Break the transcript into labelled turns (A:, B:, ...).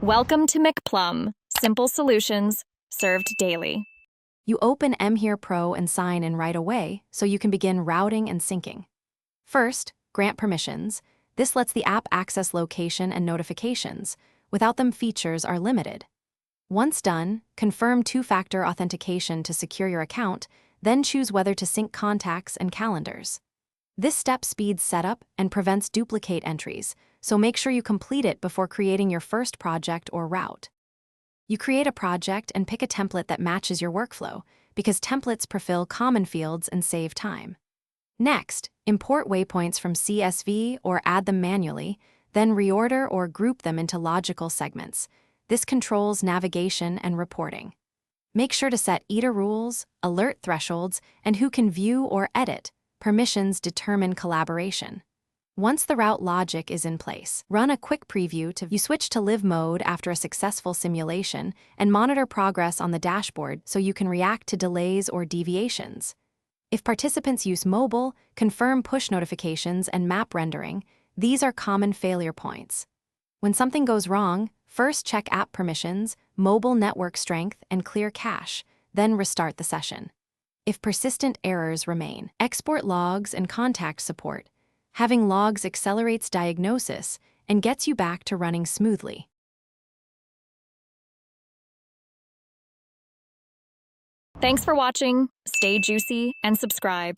A: Welcome to McPlum, simple solutions served daily.
B: You open MHere Pro and sign in right away so you can begin routing and syncing. First, grant permissions. This lets the app access location and notifications. Without them, features are limited. Once done, confirm two-factor authentication to secure your account, then choose whether to sync contacts and calendars. This step speeds setup and prevents duplicate entries, so make sure you complete it before creating your first project or route. You create a project and pick a template that matches your workflow, because templates prefill common fields and save time. Next, import waypoints from CSV or add them manually, then reorder or group them into logical segments. This controls navigation and reporting. Make sure to set ETA rules, alert thresholds, and who can view or edit. Permissions determine collaboration. Once the route logic is in place, run a quick preview to you switch to live mode after a successful simulation and monitor progress on the dashboard so you can react to delays or deviations. If participants use mobile, confirm push notifications and map rendering. These are common failure points. When something goes wrong, first check app permissions, mobile network strength, and clear cache, then restart the session. If persistent errors remain, export logs and contact support. Having logs accelerates diagnosis and gets you back to running smoothly.
A: Thanks for watching. Stay juicy and subscribe.